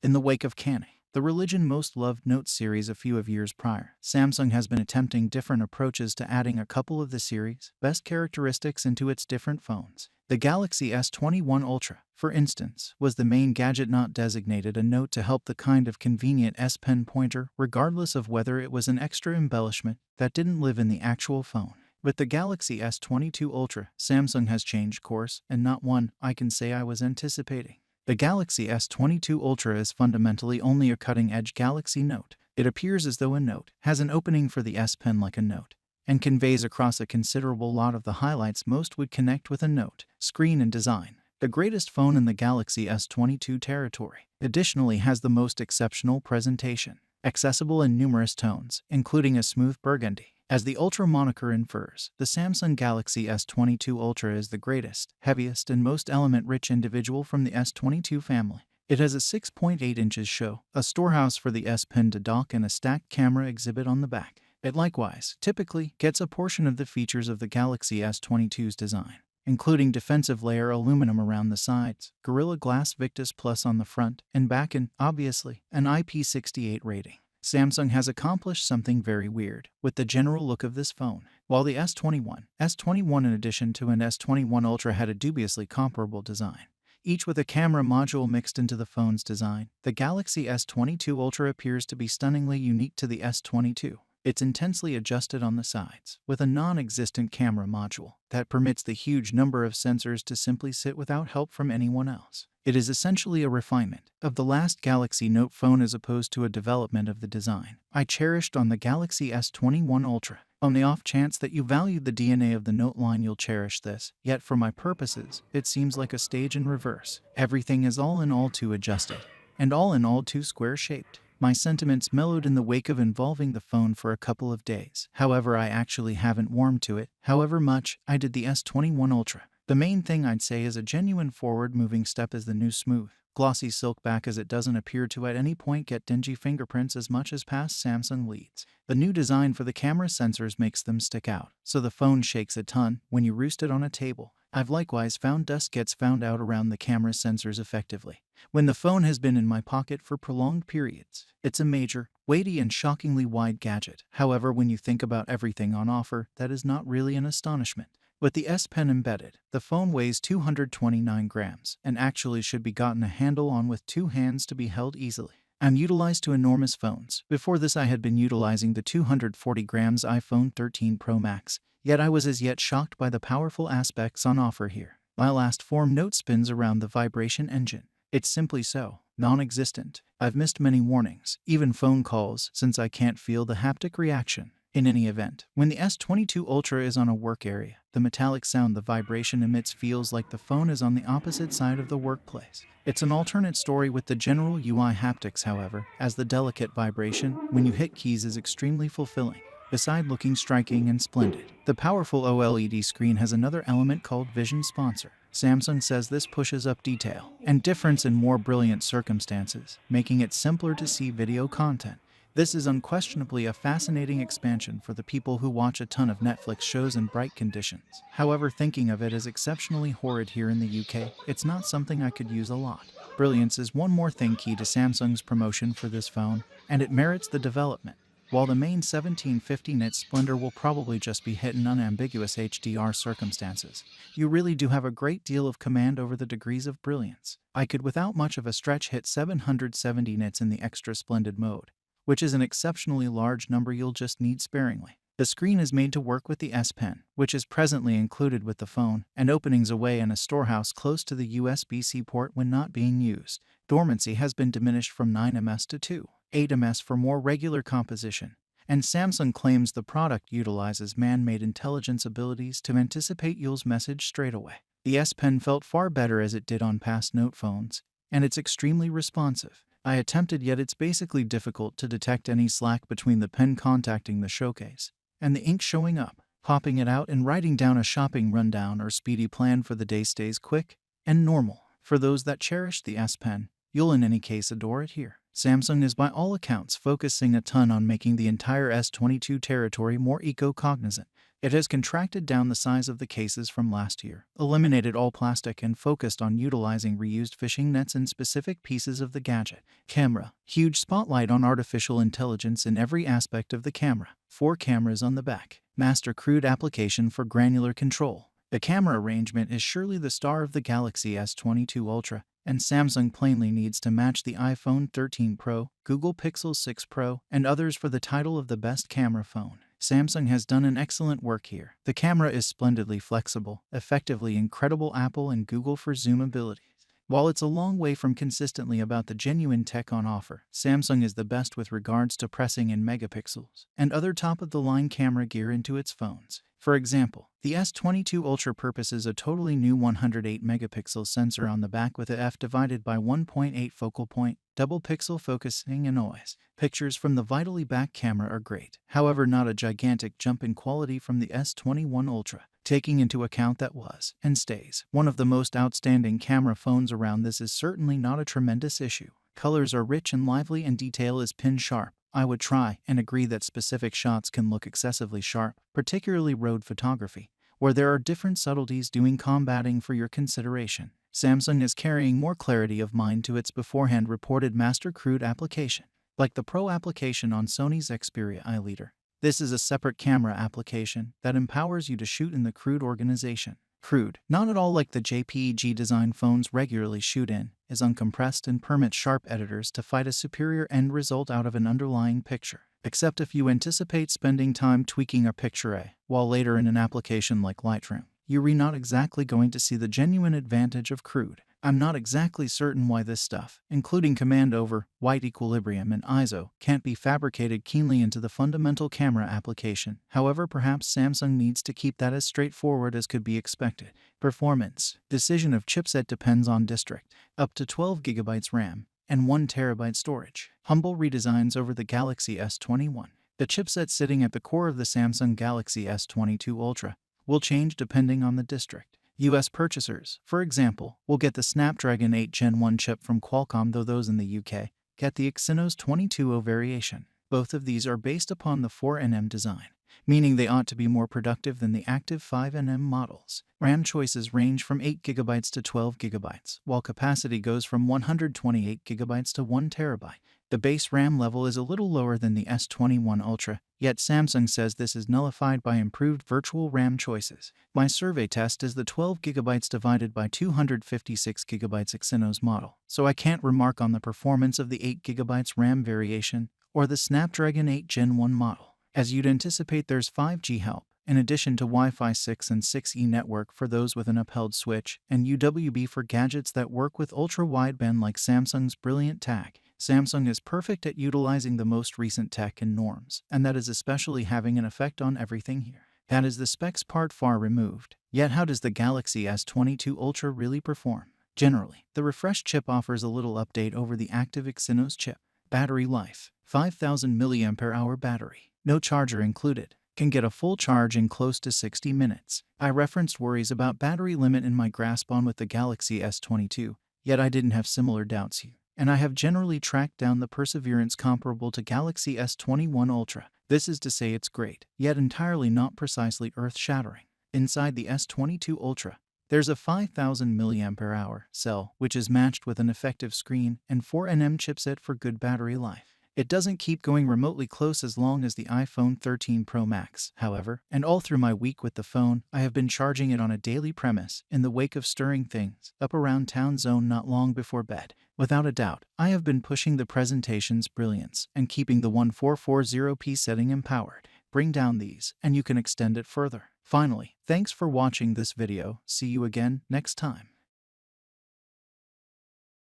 In the wake of Canny, the religion most loved Note series a few of years prior, Samsung has been attempting different approaches to adding a couple of the series' best characteristics into its different phones. The Galaxy S21 Ultra, for instance, was the main gadget not designated a Note to help the kind of convenient S Pen pointer, regardless of whether it was an extra embellishment that didn't live in the actual phone. With the Galaxy S22 Ultra, Samsung has changed course, and not one I can say I was anticipating. The Galaxy S22 Ultra is fundamentally only a cutting-edge Galaxy Note. It appears as though a Note has an opening for the S Pen like a Note, and conveys across a considerable lot of the highlights most would connect with a Note, screen and design. The greatest phone in the Galaxy S22 territory additionally has the most exceptional presentation, accessible in numerous tones, including a smooth burgundy. As the Ultra moniker infers, the Samsung Galaxy S22 Ultra is the greatest, heaviest, and most element-rich individual from the S22 family. It has a 6.8 inches show, a storehouse for the S Pen to dock, and a stacked camera exhibit on the back. It likewise, typically, gets a portion of the features of the Galaxy S22's design, including defensive layer aluminum around the sides, Gorilla Glass Victus Plus on the front and back, and, obviously, an IP68 rating. Samsung has accomplished something very weird with the general look of this phone. While the S21 in addition to an S21 Ultra had a dubiously comparable design, each with a camera module mixed into the phone's design, the Galaxy S22 Ultra appears to be stunningly unique to the S22. It's intensely adjusted on the sides, with a non-existent camera module that permits the huge number of sensors to simply sit without help from anyone else. It is essentially a refinement of the last Galaxy Note phone as opposed to a development of the design I cherished on the Galaxy S21 Ultra. On the off chance that you valued the DNA of the Note line, you'll cherish this, yet for my purposes, it seems like a stage in reverse. Everything is all in all too adjusted, and all in all too square-shaped. My sentiments mellowed in the wake of involving the phone for a couple of days. However, I actually haven't warmed to it, however much I did the S21 Ultra. The main thing I'd say is a genuine forward-moving step is the new smooth, glossy silk back, as it doesn't appear to at any point get dingy fingerprints as much as past Samsung leads. The new design for the camera sensors makes them stick out, so the phone shakes a ton when you roost it on a table. I've likewise found dust gets found out around the camera sensors effectively when the phone has been in my pocket for prolonged periods. It's a major, weighty, and shockingly wide gadget. However, when you think about everything on offer, that is not really an astonishment. With the S Pen embedded, the phone weighs 229 grams and actually should be gotten a handle on with two hands to be held easily. I'm utilized to enormous phones. Before this I had been utilizing the 240 grams iPhone 13 Pro Max, yet I was as yet shocked by the powerful aspects on offer here. My last form Note spins around the vibration engine. It's simply so non-existent. I've missed many warnings, even phone calls, since I can't feel the haptic reaction. In any event, when the S22 Ultra is on a work area, the metallic sound the vibration emits feels like the phone is on the opposite side of the workplace. It's an alternate story with the general UI haptics, however, as the delicate vibration when you hit keys is extremely fulfilling. Beside looking striking and splendid, the powerful OLED screen has another element called Vision Sponsor. Samsung says this pushes up detail and difference in more brilliant circumstances, making it simpler to see video content. This is unquestionably a fascinating expansion for the people who watch a ton of Netflix shows in bright conditions. However, thinking of it as exceptionally horrid here in the UK, it's not something I could use a lot. Brilliance is one more thing key to Samsung's promotion for this phone, and it merits the development. While the main 1750 nit splendor will probably just be hit in unambiguous HDR circumstances, you really do have a great deal of command over the degrees of brilliance. I could without much of a stretch hit 770 nits in the extra splendid mode, which is an exceptionally large number you'll just need sparingly. The screen is made to work with the S Pen, which is presently included with the phone, and openings away in a storehouse close to the USB-C port when not being used. Dormancy has been diminished from 9ms to 2.8ms for more regular composition, and Samsung claims the product utilizes man-made intelligence abilities to anticipate you'll message straight away. The S Pen felt far better as it did on past Note phones, and it's extremely responsive. I attempted, yet it's basically difficult to detect any slack between the pen contacting the showcase and the ink showing up. Popping it out and writing down a shopping rundown or speedy plan for the day stays quick and normal. For those that cherish the S Pen, you'll in any case adore it here. Samsung is by all accounts focusing a ton on making the entire S22 territory more eco-cognizant. It has contracted down the size of the cases from last year, eliminated all plastic, and focused on utilizing reused fishing nets in specific pieces of the gadget. Camera. Huge spotlight on artificial intelligence in every aspect of the camera. 4 cameras on the back. Master crude application for granular control. The camera arrangement is surely the star of the Galaxy S22 Ultra, and Samsung plainly needs to match the iPhone 13 Pro, Google Pixel 6 Pro, and others for the title of the best camera phone. Samsung has done an excellent work here. The camera is splendidly flexible, effectively incredible Apple and Google for zoom abilities. While it's a long way from consistently about the genuine tech on offer, Samsung is the best with regards to pressing in megapixels and other top-of-the-line camera gear into its phones. For example, the S22 Ultra purposes a totally new 108 megapixel sensor on the back with a f/1.8 focal point, double pixel focusing, and always. Pictures from the vitally back camera are great, however not a gigantic jump in quality from the S21 Ultra. Taking into account that was, and stays, one of the most outstanding camera phones around, this is certainly not a tremendous issue. Colors are rich and lively and detail is pin-sharp. I would try and agree that specific shots can look excessively sharp, particularly road photography, where there are different subtleties doing combating for your consideration. Samsung is carrying more clarity of mind to its beforehand reported master crude application. Like the Pro application on Sony's Xperia I Leader, this is a separate camera application that empowers you to shoot in the crude organization. Crude, not at all like the JPEG design phones regularly shoot in, is uncompressed and permits sharp editors to fight a superior end result out of an underlying picture. Except if you anticipate spending time tweaking a picture while later in an application like Lightroom, you're not exactly going to see the genuine advantage of crude. I'm not exactly certain why this stuff, including command over, white equilibrium, and ISO, can't be fabricated keenly into the fundamental camera application. However, perhaps Samsung needs to keep that as straightforward as could be expected. Performance. Decision of chipset depends on district. Up to 12 GB RAM and 1 TB storage. Humble redesigns over the Galaxy S21. The chipset sitting at the core of the Samsung Galaxy S22 Ultra will change depending on the district. US purchasers, for example, will get the Snapdragon 8 Gen 1 chip from Qualcomm, though those in the UK get the Exynos 2200 variation. Both of these are based upon the 4nm design, meaning they ought to be more productive than the active 5nm models. RAM choices range from 8 GB to 12 GB, while capacity goes from 128 GB to 1 TB. The base RAM level is a little lower than the S21 Ultra, yet Samsung says this is nullified by improved virtual RAM choices. My survey test is the 12 GB divided by 256 GB Exynos model, so I can't remark on the performance of the 8 GB RAM variation or the Snapdragon 8 Gen 1 model. As you'd anticipate, there's 5G help, in addition to Wi-Fi 6 and 6E network for those with an upheld switch, and UWB for gadgets that work with ultra-wideband like Samsung's Brilliant Tag. Samsung is perfect at utilizing the most recent tech and norms, and that is especially having an effect on everything here. That is the specs part far removed. Yet how does the Galaxy S22 Ultra really perform? Generally, the refreshed chip offers a little update over the active Exynos chip. Battery life: 5000 mAh battery, no charger included. Can get a full charge in close to 60 minutes. I referenced worries about battery limit in my grasp on with the Galaxy S22, yet I didn't have similar doubts here. And I have generally tracked down the perseverance comparable to Galaxy S21 Ultra. This is to say it's great, yet entirely not precisely earth-shattering. Inside the S22 Ultra, there's a 5000 mAh cell, which is matched with an effective screen and 4nm chipset for good battery life. It doesn't keep going remotely close as long as the iPhone 13 Pro Max, however, and all through my week with the phone, I have been charging it on a daily premise in the wake of stirring things up around town zone not long before bed. Without a doubt, I have been pushing the presentation's brilliance and keeping the 1440p setting empowered. Bring down these, and you can extend it further. Finally, thanks for watching this video. See you again next time.